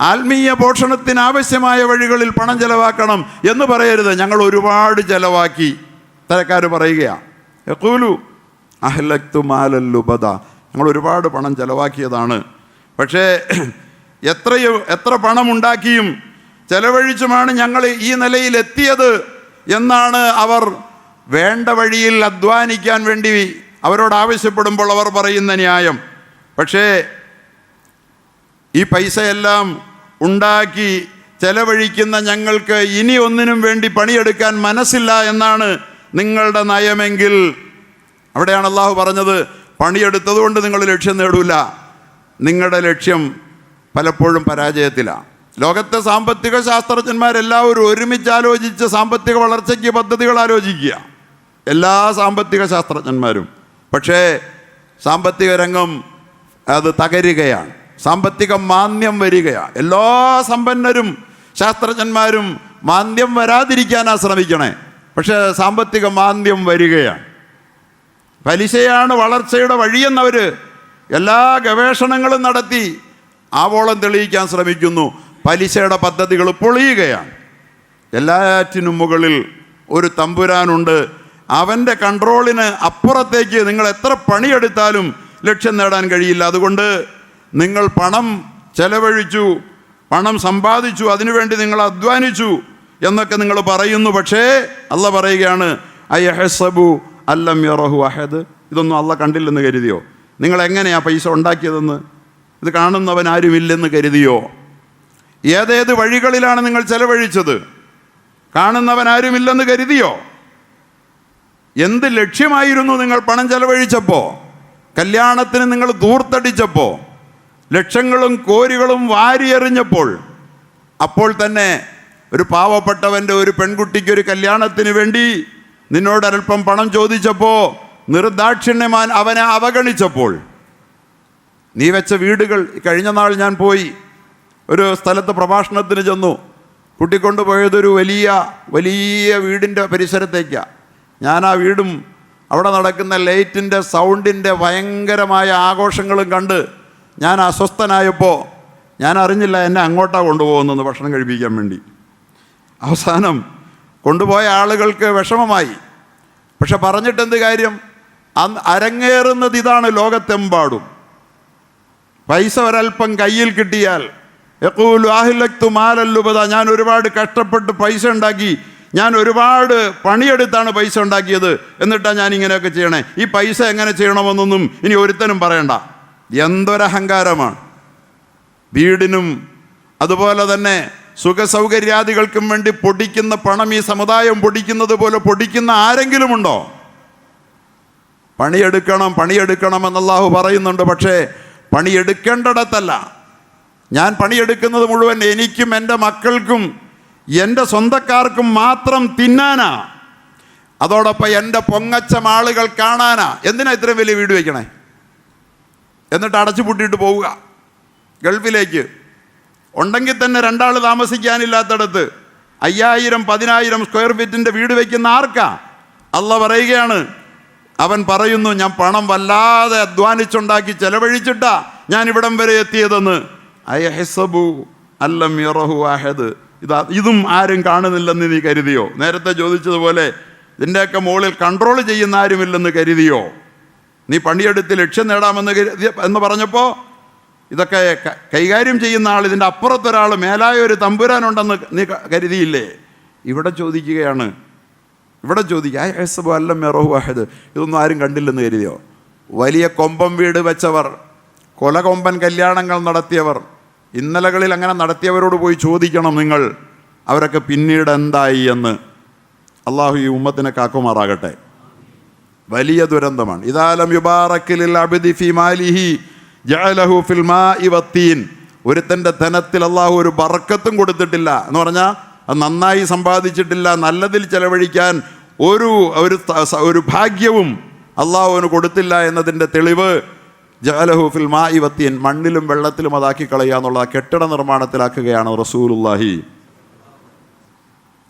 ആത്മീയ പോഷണത്തിന് ആവശ്യമായ വഴികളിൽ പണം ചെലവാക്കണം എന്ന് പറയരുത്. ഞങ്ങൾ ഒരുപാട് ചെലവാക്കി. തരക്കാർ പറയുകയാണ്, യഖൂലു അഹ്ലക്തു മാലൽ ലുബദ, ഞങ്ങൾ ഒരുപാട് പണം ചെലവാക്കിയതാണ്. പക്ഷേ എത്ര പണമുണ്ടാക്കിയും ചെലവഴിച്ചുമാണ് ഞങ്ങൾ ഈ നിലയിലെത്തിയത് എന്നാണ് അവർ വേണ്ട വഴിയിൽ അധ്വാനിക്കാൻ വേണ്ടി അവരോട് ആവശ്യപ്പെടുമ്പോൾ അവർ പറയുന്ന ന്യായം. പക്ഷേ ഈ പൈസയെല്ലാം ഉണ്ടാക്കി ചെലവഴിക്കുന്ന ഞങ്ങൾക്ക് ഇനി ഒന്നിനും വേണ്ടി പണിയെടുക്കാൻ മനസ്സില്ല എന്നാണ് നിങ്ങളുടെ നയമെങ്കിൽ, അവിടെയാണ് അള്ളാഹു പറഞ്ഞത്, പണിയെടുത്തതുകൊണ്ട് നിങ്ങൾ ലക്ഷ്യം നേടൂല. നിങ്ങളുടെ ലക്ഷ്യം പലപ്പോഴും പരാജയത്തിലാണ്. ലോകത്തെ സാമ്പത്തിക ശാസ്ത്രജ്ഞന്മാരെല്ലാവരും ഒരുമിച്ച് ആലോചിച്ച് സാമ്പത്തിക വളർച്ചയ്ക്ക് പദ്ധതികൾ ആലോചിക്കുക, എല്ലാ സാമ്പത്തിക ശാസ്ത്രജ്ഞന്മാരും. പക്ഷേ സാമ്പത്തിക രംഗം അത് തകരുകയാണ്, സാമ്പത്തിക മാന്ദ്യം വരികയാണ്. എല്ലാ സമ്പന്നരും ശാസ്ത്രജ്ഞന്മാരും മാന്ദ്യം വരാതിരിക്കാനാണ് ശ്രമിക്കണേ, പക്ഷേ സാമ്പത്തിക മാന്ദ്യം വരികയാണ്. പലിശയാണ് വളർച്ചയുടെ വഴിയെന്നവർ എല്ലാ ഗവേഷണങ്ങളും നടത്തി ആവോളം തെളിയിക്കാൻ ശ്രമിക്കുന്നു. പലിശയുടെ പദ്ധതികൾ പൊളിയുകയാണ്. എല്ലാറ്റിനും മുകളിൽ ഒരു തമ്പുരാനുണ്ട്. അവൻ്റെ കൺട്രോളിന് അപ്പുറത്തേക്ക് നിങ്ങൾ എത്ര പണിയെടുത്താലും ലക്ഷ്യം നേടാൻ കഴിയില്ല. അതുകൊണ്ട് നിങ്ങൾ പണം ചെലവഴിച്ചു, പണം സമ്പാദിച്ചു, അതിനുവേണ്ടി നിങ്ങൾ അധ്വാനിച്ചു എന്നൊക്കെ നിങ്ങൾ പറയുന്നു. പക്ഷേ അള്ള പറയുകയാണ്, അയഹസബു അല്ലം യറഹു അഹദ്. ഇതൊന്നും അള്ള കണ്ടില്ലെന്ന് കരുതിയോ? നിങ്ങൾ എങ്ങനെയാ പൈസ ഉണ്ടാക്കിയതെന്ന് ഇത് കാണുന്നവൻ ആരുമില്ലെന്ന് കരുതിയോ? ഏതേത് വഴികളിലാണ് നിങ്ങൾ ചെലവഴിച്ചത്? കാണുന്നവൻ ആരുമില്ലെന്ന് കരുതിയോ? എന്ത് ലക്ഷ്യമായിരുന്നു നിങ്ങൾ പണം ചെലവഴിച്ചപ്പോൾ? കല്യാണത്തിന് നിങ്ങൾ ധൂർത്തടിച്ചപ്പോൾ, ലക്ഷങ്ങളും കോരികളും വാരിയെറിഞ്ഞപ്പോൾ, അപ്പോൾ തന്നെ ഒരു പാവപ്പെട്ടവൻ്റെ ഒരു പെൺകുട്ടിക്ക് ഒരു കല്യാണത്തിന് വേണ്ടി നിന്നോട് അല്പം പണം ചോദിച്ചപ്പോൾ നിർദാക്ഷിണ്യമാൻ അവനെ അവഗണിച്ചപ്പോൾ, നീ വെച്ച വീടുകൾ. കഴിഞ്ഞ നാൾ ഞാൻ പോയി ഒരു സ്ഥലത്ത് പ്രഭാഷണത്തിന് ചെന്നു. കൂട്ടിക്കൊണ്ടുപോയതൊരു വലിയ വലിയ വീടിൻ്റെ പരിസരത്തേക്കാണ്. ഞാൻ ആ വീടും അവിടെ നടക്കുന്ന ലൈറ്റിൻ്റെ സൗണ്ടിൻ്റെ ഭയങ്കരമായ ആഘോഷങ്ങളും കണ്ട് ഞാൻ അസ്വസ്ഥനായപ്പോൾ ഞാൻ അറിഞ്ഞില്ല എന്നെ അങ്ങോട്ടാണ് കൊണ്ടുപോകുന്നത് ഭക്ഷണം കഴിപ്പിക്കാൻ വേണ്ടി. അവസാനം കൊണ്ടുപോയ ആളുകൾക്ക് വിഷമമായി. പക്ഷെ പറഞ്ഞിട്ടെന്ത് കാര്യം? അരങ്ങേറുന്നത് ഇതാണ് ലോകത്തെമ്പാടും. പൈസ ഒരൽപ്പം കയ്യിൽ കിട്ടിയാൽ യഖൂലു അഹ്ലക്തു മാലല്ലുബദ, ഞാൻ ഒരുപാട് കഷ്ടപ്പെട്ട് പൈസ ഉണ്ടാക്കി, ഞാൻ ഒരുപാട് പണിയെടുത്താണ് പൈസ ഉണ്ടാക്കിയത്, എന്നിട്ടാണ് ഞാൻ ഇങ്ങനെയൊക്കെ ചെയ്യണേ, ഈ പൈസ എങ്ങനെ ചെയ്യണമെന്നൊന്നും ഇനി ഒരുത്തനും പറയണ്ട. എന്തൊരഹങ്കാരമാണ്! വീടിനും അതുപോലെ തന്നെ സുഖസൗകര്യാദികൾക്കും വേണ്ടി പൊടിക്കുന്ന പണം ഈ സമുദായം പൊടിക്കുന്നത് പോലെ പൊടിക്കുന്ന ആരെങ്കിലും ഉണ്ടോ? പണിയെടുക്കണം പണിയെടുക്കണം എന്ന് അല്ലാഹു പറയുന്നുണ്ട്. പക്ഷേ പണിയെടുക്കേണ്ടിടത്തല്ല. ഞാൻ പണിയെടുക്കുന്നത് മുഴുവൻ എനിക്കും എൻ്റെ മക്കൾക്കും എൻ്റെ സ്വന്തക്കാർക്കും മാത്രം തിന്നാനാ, അതോടൊപ്പം എൻ്റെ പൊങ്ങച്ചം ആളുകൾ കാണാനാ. എന്തിനാ ഇത്രയും വലിയ വീട് വയ്ക്കണേ? എന്നിട്ട് അടച്ചു പൂട്ടിയിട്ട് പോവുക ഗൾഫിലേക്ക്. ഉണ്ടെങ്കിൽ തന്നെ രണ്ടാൾ താമസിക്കാനില്ലാത്തടത്ത് 5000-10,000 സ്ക്വയർ ഫീറ്റിൻ്റെ വീട് വയ്ക്കുന്ന ആർക്കാ? അള്ള പറയുകയാണ്, അവൻ പറയുന്നു, ഞാൻ പണം വല്ലാതെ അധ്വാനിച്ചുണ്ടാക്കി ചെലവഴിച്ചിട്ടാ ഞാൻ ഇവിടം വരെ എത്തിയതെന്ന്. അയഹസബു അല്ലം യറഹു അഹദ്. ഇതും ആരും കാണുന്നില്ലെന്ന് നീ കരുതിയോ? നേരത്തെ ചോദിച്ചതുപോലെ ഇതിൻ്റെയൊക്കെ മുകളിൽ കൺട്രോൾ ചെയ്യുന്ന ആരുമില്ലെന്ന് കരുതിയോ? നീ പണിയെടുത്ത് ലക്ഷ്യം നേടാമെന്ന് എന്ന് പറഞ്ഞപ്പോൾ ഇതൊക്കെ കൈകാര്യം ചെയ്യുന്ന ആൾ, ഇതിൻ്റെ അപ്പുറത്തൊരാൾ, മേലായ ഒരു തമ്പുരാനുണ്ടെന്ന് നീ കരുതിയില്ലേ? ഇവിടെ ചോദിക്കുകയാണ്, ഇവിടെ ചോദിക്കുക, അയഹസബു അല്ലം യറഹു അഹദ്. ഇതൊന്നും ആരും കണ്ടില്ലെന്ന് കരുതിയോ? വലിയ കൊമ്പൻ വീട് വെച്ചവർ, കൊലകൊമ്പൻ കല്യാണങ്ങൾ നടത്തിയവർ, ഇന്നലകളിൽ അങ്ങനെ നടത്തിയവരോട് പോയി ചോദിക്കണം നിങ്ങൾ, അവരൊക്കെ പിന്നീട് എന്തായി എന്ന്. അള്ളാഹു ഈ ഉമ്മത്തിനെ കാക്കുമാറാകട്ടെ. വലിയ ദുരന്തമാണ്. ഇദാലം യുബാറക്കിലിൽ അബ്ദി ഫി മാലിഹി ജഅലഹു ഫിൽ മാഇ വത്തീൻ. ഒരുത്തൻ്റെ ധനത്തിൽ അള്ളാഹു ഒരു ബർക്കത്തും കൊടുത്തിട്ടില്ല എന്ന് പറഞ്ഞാൽ അത് നന്നായി സമ്പാദിച്ചിട്ടില്ല, നല്ലതിൽ ചെലവഴിക്കാൻ ഒരു ഭാഗ്യവും അള്ളാഹുവിന് കൊടുത്തില്ല എന്നതിൻ്റെ തെളിവ് ജഅലഹു ഫിൽ മാഇ വത്തീൻ, മണ്ണിലും വെള്ളത്തിലും അതാക്കി കളയുക എന്നുള്ള കെട്ടിട നിർമ്മാണത്തിലാക്കുകയാണ് റസൂലുള്ളാഹി.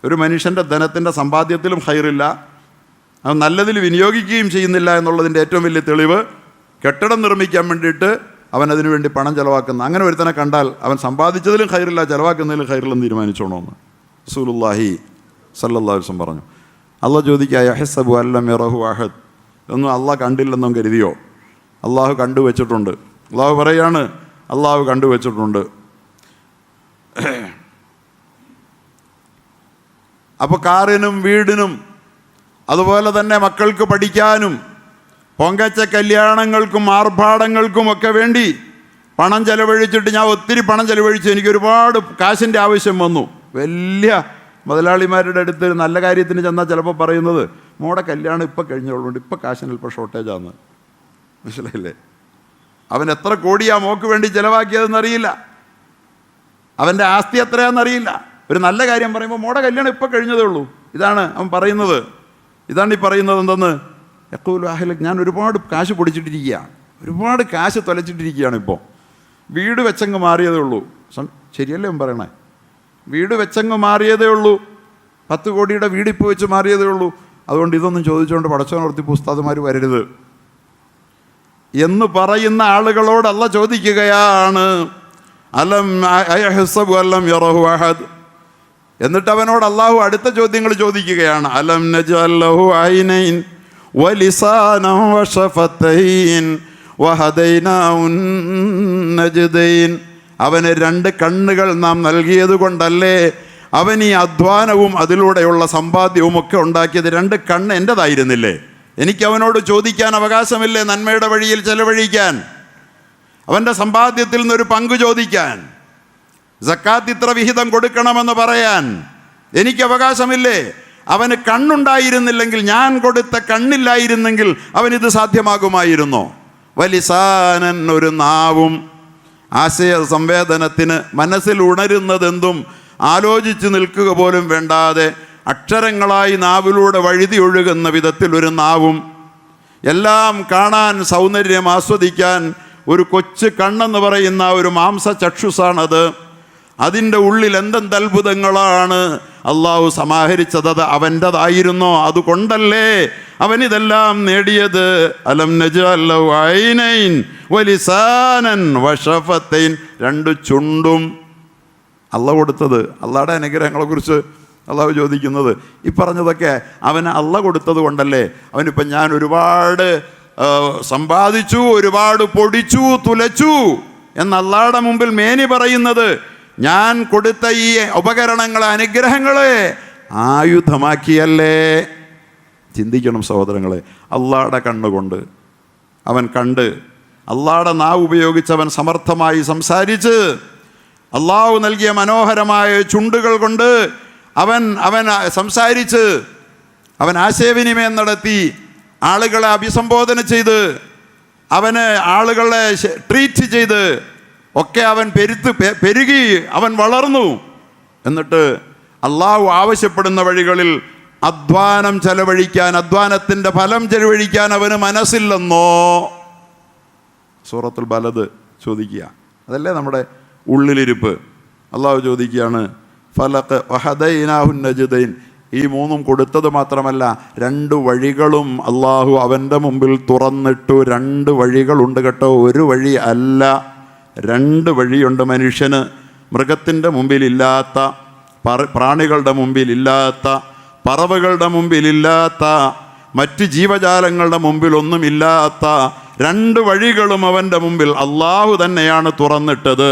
ഒരു മനുഷ്യൻ്റെ ധനത്തിൻ്റെ സമ്പാദ്യത്തിലും ഖൈറില്ല, അവൻ നല്ലതിൽ വിനിയോഗിക്കുകയും ചെയ്യുന്നില്ല എന്നുള്ളതിൻ്റെ ഏറ്റവും വലിയ തെളിവ് കെട്ടിടം നിർമ്മിക്കാൻ വേണ്ടിയിട്ട് അവൻ അതിനു വേണ്ടി പണം ചെലവാക്കുന്ന. അങ്ങനെ ഒരുത്തനെ കണ്ടാൽ അവൻ സമ്പാദിച്ചതിലും ഖൈറില്ല, ചെലവാക്കുന്നതിലും ഖൈറില്ലെന്ന് തീരുമാനിച്ചോണമെന്ന് റസൂലുള്ളാഹി സല്ലല്ലാഹു അലൈഹി വസല്ലം പറഞ്ഞു. അള്ളാഹ് ചോദിക്കുക, യഹ്സബു അല്ലം യറഹു അഹദ്. ഇതൊന്നും അള്ളാഹ് കണ്ടില്ലെന്നും കരുതിയോ? അള്ളാഹു കണ്ടുവച്ചിട്ടുണ്ട്. അള്ളാഹു പറയാണ്, അള്ളാഹു കണ്ടുവച്ചിട്ടുണ്ട്. അപ്പോൾ കാറിനും വീടിനും അതുപോലെ തന്നെ മക്കൾക്ക് പഠിക്കാനും പൊങ്കച്ച കല്യാണങ്ങൾക്കും ആർഭാടങ്ങൾക്കും ഒക്കെ വേണ്ടി പണം ചെലവഴിച്ചിട്ട് ഞാൻ ഒത്തിരി പണം ചെലവഴിച്ചു, എനിക്ക് ഒരുപാട് കാശിൻ്റെ ആവശ്യം വന്നു. വലിയ മുതലാളിമാരുടെ അടുത്ത് നല്ല കാര്യത്തിന് ചെന്നാൽ ചിലപ്പോൾ പറയുന്നത്, മോടെ കല്യാണം ഇപ്പം കഴിഞ്ഞുള്ളതുകൊണ്ട് ഇപ്പം കാശിന് അല്പം ഷോർട്ടേജാന്ന്. മനസ്സിലായില്ലേ? അവൻ എത്ര കോടിയാ മോക്ക് വേണ്ടി ചിലവാക്കിയതെന്നറിയില്ല. അവൻ്റെ ആസ്തി എത്രയാണെന്നറിയില്ല. ഒരു നല്ല കാര്യം പറയുമ്പോൾ മോടെ കല്യാണം ഇപ്പോൾ കഴിഞ്ഞതേ ഉള്ളൂ. ഇതാണ് അവൻ പറയുന്നത്. ഇതാണ് ഈ പറയുന്നത് എന്തെന്ന്, യഖൂലു അഹ്ലക്, ഞാൻ ഒരുപാട് കാശ് പൊടിച്ചിട്ടിരിക്കുകയാണ്, ഒരുപാട് കാശ് തൊലച്ചിട്ടിരിക്കുകയാണ്. ഇപ്പോൾ വീട് വെച്ചങ്ങ് മാറിയതേ ഉള്ളൂ. ശരിയല്ലേ അവൻ പറയണേ? വീട് വെച്ചങ്ങ് മാറിയതേ ഉള്ളൂ, 10 കോടിയുടെ വീട് ഇപ്പോൾ വെച്ച് മാറിയതേ ഉള്ളൂ. അതുകൊണ്ട് ഇതൊന്നും ചോദിച്ചുകൊണ്ട് പടച്ചവനോർത്തി ഉസ്താദുമാർ വരരുത് എന്ന് പറയുന്ന ആളുകളോട് അല്ലാഹ് ചോദിക്കുകയാണ്, അലം അയഹ്സബു അലം യറഹു അഹദ്. എന്നിട്ട് അവനോട് അള്ളാഹു അടുത്ത ചോദ്യങ്ങൾ ചോദിക്കുകയാണ്. അലം നജ്അൽ ലഹു ഐനൈൻ വലിസാനൻ വശഫതൈൻ വഹദൈനാഹു നജ്ദൈൻ. അവന് 2 കണ്ണുകൾ നാം നൽകിയത് കൊണ്ടല്ലേ അവൻ ഈ അധ്വാനവും അതിലൂടെയുള്ള സമ്പാദ്യവും ഒക്കെ ഉണ്ടാക്കിയത്? 2 കണ്ണ് എൻ്റെതായിരുന്നില്ലേ? എനിക്ക് അവനോട് ചോദിക്കാൻ അവകാശമില്ലേ നന്മയുടെ വഴിയിൽ ചെലവഴിക്കാൻ, അവൻ്റെ സമ്പാദ്യത്തിൽ നിന്നൊരു പങ്ക് ചോദിക്കാൻ, സക്കാത്ത് ഇത്ര വിഹിതം കൊടുക്കണമെന്ന് പറയാൻ എനിക്ക് അവകാശമില്ലേ? അവന് കണ്ണുണ്ടായിരുന്നില്ലെങ്കിൽ, ഞാൻ കൊടുത്ത കണ്ണില്ലായിരുന്നെങ്കിൽ അവനിത് സാധ്യമാകുമായിരുന്നോ? വലിസാനൻ, ഒരു നാവും, ആശയ സംവേദനത്തിന്, മനസ്സിൽ ഉണരുന്നതെന്തും ആലോചിച്ച് നിൽക്കുക പോലും വേണ്ടാതെ അക്ഷരങ്ങളായി നാവിലൂടെ വഴുതി ഒഴുകുന്ന വിധത്തിൽ ഒരു നാവും, എല്ലാം കാണാൻ, സൗന്ദര്യം ആസ്വദിക്കാൻ ഒരു കൊച്ചു കണ്ണെന്ന് പറയുന്ന ഒരു മാംസ ചക്ഷുസാണത്. അതിൻ്റെ ഉള്ളിൽ എന്തെന്ത് അത്ഭുതങ്ങളാണ് അള്ളാഹു സമാഹരിച്ചത്. അത് അവൻ്റെതായിരുന്നോ? അതുകൊണ്ടല്ലേ അവനിതെല്ലാം നേടിയത്. അലം നജ്അൽ ലഹു ഐനൈൻ വലിസാനൻ വശഫതൈൻ, 2 ചുണ്ടും അള്ളാഹ് കൊടുത്തത്. അള്ളാഹുടെ അനുഗ്രഹങ്ങളെക്കുറിച്ച് അള്ളാഹു ചോദിക്കുന്നത് ഈ പറഞ്ഞതൊക്കെ അവന് അള്ളാഹ് കൊടുത്തത് കൊണ്ടല്ലേ. അവനിപ്പം ഞാൻ ഒരുപാട് സമ്പാദിച്ചു, ഒരുപാട് പൊടിച്ചു, തുലച്ചു എന്ന് അള്ളാഹുടെ മുമ്പിൽ മേനി പറയുന്നത് ഞാൻ കൊടുത്ത ഈ ഉപകരണങ്ങളെ, അനുഗ്രഹങ്ങളെ ആയുധമാക്കിയല്ലേ. ചിന്തിക്കണം സഹോദരങ്ങളെ. അള്ളാഹുടെ കണ്ണുകൊണ്ട് അവൻ കണ്ട്, അള്ളാഹുടെ നാവ് ഉപയോഗിച്ചവൻ സമർത്ഥമായി സംസാരിച്ച്, അള്ളാഹു നൽകിയ മനോഹരമായ ചുണ്ടുകൾ കൊണ്ട് അവൻ സംസാരിച്ച്, അവൻ ആശയവിനിമയം നടത്തി, ആളുകളെ അഭിസംബോധന ചെയ്ത്, അവന് ആളുകളെ ട്രീറ്റ് ചെയ്ത് ഒക്കെ അവൻ പെരുകി, അവൻ വളർന്നു. എന്നിട്ട് അള്ളാഹു ആവശ്യപ്പെടുന്ന വഴികളിൽ അധ്വാനം ചെലവഴിക്കാൻ, അധ്വാനത്തിൻ്റെ ഫലം ചെലവഴിക്കാൻ അവന് മനസ്സില്ലെന്നോ? സൂറത്തുൽ ബലദ് ചോദിക്കുക, അതല്ലേ നമ്മുടെ ഉള്ളിലിരിപ്പ്. അള്ളാഹു ചോദിക്കുകയാണ്, ഫലഖ് വഹദൈനാഹു നജ്ദൈൻ. ഈ 3 കൊടുത്തത് മാത്രമല്ല, 2 വഴികളും അള്ളാഹു അവൻ്റെ മുമ്പിൽ തുറന്നിട്ടു. 2 വഴികളുണ്ട് കേട്ടോ, ഒരു വഴി അല്ല, 2 വഴിയുണ്ട് മനുഷ്യന്. മൃഗത്തിൻ്റെ മുമ്പിലില്ലാത്ത, പ്രാണികളുടെ മുമ്പിലില്ലാത്ത, പറവകളുടെ മുമ്പിലില്ലാത്ത, മറ്റ് ജീവജാലങ്ങളുടെ മുമ്പിലൊന്നുമില്ലാത്ത 2 വഴികളും അവൻ്റെ മുമ്പിൽ അള്ളാഹു തന്നെയാണ് തുറന്നിട്ടത്.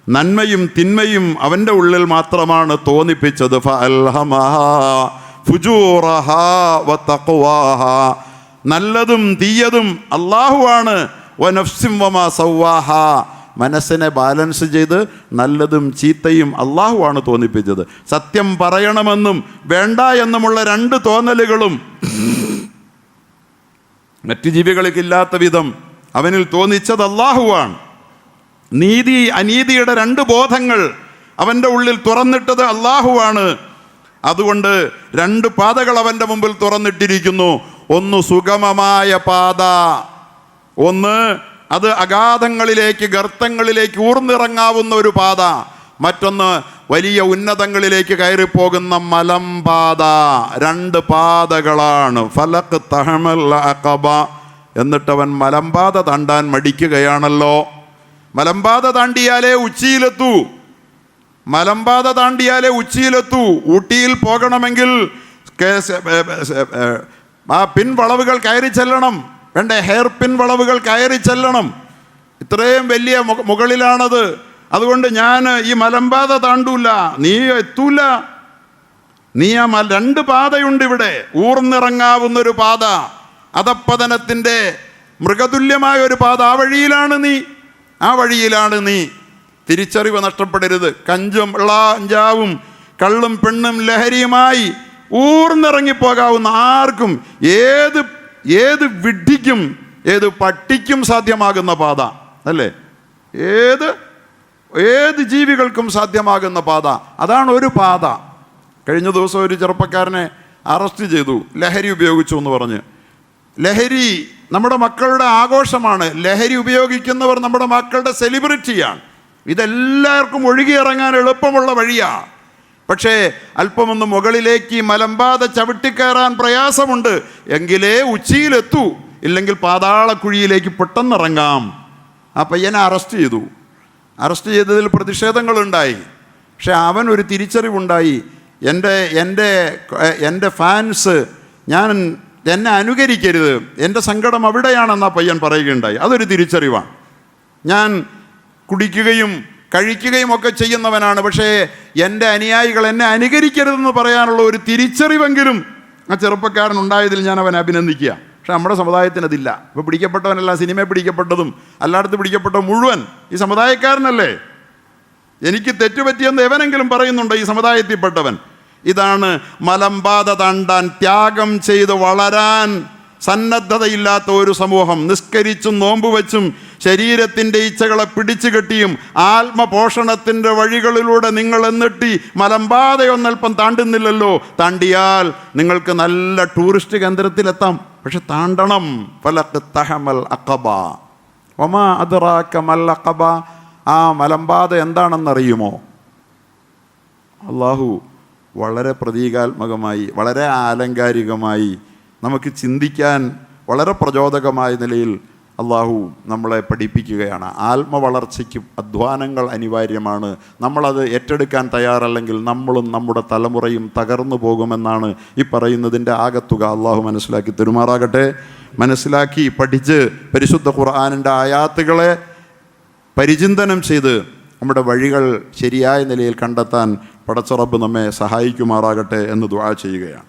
നന്മയും തിന്മയും അവൻ്റെ ഉള്ളിൽ മാത്രമാണ് തോന്നിപ്പിച്ചത്. ഫഅൽഹമഹാ ഫുജൂറഹാ വതഖ്വാഹാ. നല്ലതും തീയതും അള്ളാഹുവാണ്. വനഫ്സിൻ വമാ സവ്വാഹാ. മനസ്സിനെ ബാലൻസ് ചെയ്ത് നല്ലതും ചീത്തയും അള്ളാഹുവാണ് തോന്നിപ്പിച്ചത്. സത്യം പറയണമെന്നും വേണ്ട എന്നുമുള്ള 2 തോന്നലുകളും മറ്റു ജീവികൾക്കില്ലാത്ത വിധം അവനിൽ തോന്നിച്ചത് അള്ളാഹുവാണ്. നീതി അനീതിയുടെ 2 ബോധങ്ങൾ അവൻ്റെ ഉള്ളിൽ തുറന്നിട്ടത് അള്ളാഹുവാണ്. അതുകൊണ്ട് 2 പാതകൾ അവൻ്റെ മുമ്പിൽ തുറന്നിട്ടിരിക്കുന്നു. ഒന്ന് സുഗമമായ പാത, ഒന്ന് അത് അഗാധങ്ങളിലേക്ക്, ഗർത്തങ്ങളിലേക്ക് ഊർന്നിറങ്ങാവുന്ന ഒരു പാത. മറ്റൊന്ന് വലിയ ഉന്നതങ്ങളിലേക്ക് കയറിപ്പോകുന്ന മലമ്പാത. 2 പാതകളാണ്. ഫലഖ് തഹമൽ അഖബ. എന്നിട്ടവൻ മലമ്പാത താണ്ടാൻ മടിക്കുകയാണല്ലോ. മലമ്പാത താണ്ടിയാലേ ഉച്ചിയിലെത്തൂ. മലമ്പാത താണ്ടിയാലേ ഉച്ചിയിലെത്തൂ. ഊട്ടിയിൽ പോകണമെങ്കിൽ ആ പിൻവളവുകൾ കയറി ചെല്ലണം. വേണ്ടേ? ഹെയർ പിൻ വളവുകൾ കയറി ചെല്ലണം. ഇത്രയും വലിയ മുകളിലാണത്. അതുകൊണ്ട് ഞാൻ ഈ മലമ്പാത താണ്ടൂല, നീ എത്തൂല. നീ ആ 2 പാതയുണ്ട് ഇവിടെ. ഊർന്നിറങ്ങാവുന്നൊരു പാത, അധപ്പതനത്തിൻ്റെ മൃഗതുല്യമായ ഒരു പാത. ആ വഴിയിലാണ് നീ. തിരിച്ചറിവ് നഷ്ടപ്പെടരുത്. കഞ്ചാവും കള്ളും പെണ്ണും ലഹരിയുമായി ഊർന്നിറങ്ങിപ്പോകാവുന്ന ആർക്കും, ഏത് വിഡ്ഢിക്കും, ഏത് പട്ടിക്കും സാധ്യമാകുന്ന പാത അല്ലേ? ഏത് ഏത് ജീവികൾക്കും സാധ്യമാകുന്ന പാത. അതാണ് ഒരു പാത. കഴിഞ്ഞ ദിവസം ഒരു ചെറുപ്പക്കാരനെ അറസ്റ്റ് ചെയ്തു, ലഹരി ഉപയോഗിച്ചു എന്ന് പറഞ്ഞ്. ലഹരി നമ്മുടെ മക്കളുടെ ആഘോഷമാണ്. ലഹരി ഉപയോഗിക്കുന്നവർ നമ്മുടെ മക്കളുടെ സെലിബ്രിറ്റിയാണ്. ഇതെല്ലാവർക്കും ഒഴുകിയിറങ്ങാൻ എളുപ്പമുള്ള വഴിയാണ്. പക്ഷേ അല്പമൊന്ന് മുകളിലേക്ക് മലമ്പാത ചവിട്ടിക്കയറാൻ പ്രയാസമുണ്ട്. എങ്കിലേ ഉച്ചിയിലെത്തൂ, ഇല്ലെങ്കിൽ പാതാളക്കുഴിയിലേക്ക് പെട്ടെന്നിറങ്ങാം. ആ പയ്യനെ അറസ്റ്റ് ചെയ്തു. അറസ്റ്റ് ചെയ്തതിൽ പ്രതിഷേധങ്ങളുണ്ടായി. പക്ഷെ അവനൊരു തിരിച്ചറിവുണ്ടായി. എൻ്റെ ഫാൻസ് എന്നെ അനുകരിക്കരുത്, എൻ്റെ സങ്കടം അവിടെയാണെന്നാ പയ്യൻ പറയുകയുണ്ടായി. അതൊരു തിരിച്ചറിവാണ്. ഞാൻ കുടിക്കുകയും കഴിക്കുകയും ഒക്കെ ചെയ്യുന്നവനാണ്, പക്ഷേ എൻ്റെ അനുയായികൾ എന്നെ അനുകരിക്കരുതെന്ന് പറയാനുള്ള ഒരു തിരിച്ചറിവെങ്കിലും ആ ചെറുപ്പക്കാരൻ ഉണ്ടായതിൽ ഞാൻ അവനെ അഭിനന്ദിക്കുക. പക്ഷെ നമ്മുടെ സമുദായത്തിന് അതില്ല. ഇപ്പോൾ പിടിക്കപ്പെട്ടവനെല്ലാം സിനിമയെ പിടിക്കപ്പെട്ടതും അല്ലാടത്ത് പിടിക്കപ്പെട്ട മുഴുവൻ ഈ സമുദായക്കാരനല്ലേ. എനിക്ക് തെറ്റുപറ്റിയെന്ന് എവനെങ്കിലും പറയുന്നുണ്ടോ ഈ സമുദായത്തിൽപ്പെട്ടവൻ? ഇതാണ് മലമ്പാത താണ്ടാൻ ത്യാഗം ചെയ്ത് വളരാൻ സന്നദ്ധതയില്ലാത്ത ഒരു സമൂഹം. നിസ്കരിച്ചും നോമ്പ് വെച്ചും ശരീരത്തിൻ്റെ ഇച്ഛകളെ പിടിച്ചു കെട്ടിയും ആത്മപോഷണത്തിൻ്റെ വഴികളിലൂടെ നിങ്ങൾ എന്നിട്ട് മലമ്പാതയൊന്നൽപ്പം താണ്ടുന്നില്ലല്ലോ. താണ്ടിയാൽ നിങ്ങൾക്ക് നല്ല ടൂറിസ്റ്റ് കേന്ദ്രത്തിലെത്താം. പക്ഷെ താണ്ടണം. ഫലഖ്തഹമൽ അഖബ വമാ അദ്റാക മൽ അഖബ. ആ മലമ്പാത എന്താണെന്നറിയുമോ? അള്ളാഹു വളരെ പ്രതീകാത്മകമായി, വളരെ ആലങ്കാരികമായി, നമുക്ക് ചിന്തിക്കാൻ വളരെ പ്രചോദകമായ നിലയിൽ അള്ളാഹു നമ്മളെ പഠിപ്പിക്കുകയാണ്. ആത്മവളർച്ചയ്ക്ക് അധ്വാനങ്ങൾ അനിവാര്യമാണ്. നമ്മളത് ഏറ്റെടുക്കാൻ തയ്യാറല്ലെങ്കിൽ നമ്മളും നമ്മുടെ തലമുറയും തകർന്നു പോകുമെന്നാണ് ഈ പറയുന്നതിൻ്റെ ആകത്തുക. അള്ളാഹു മനസ്സിലാക്കി തരുമാറാകട്ടെ. മനസ്സിലാക്കി പഠിച്ച് പരിശുദ്ധ ഖുർആനിൻ്റെ ആയാത്തുകളെ പരിചിന്തനം ചെയ്ത് നമ്മുടെ വഴികൾ ശരിയായ നിലയിൽ കണ്ടെത്താൻ പടച്ച റബ്ബ് നമ്മെ സഹായിക്കുമാറാകട്ടെ എന്ന് ദുആ ചെയ്യുകയാണ്.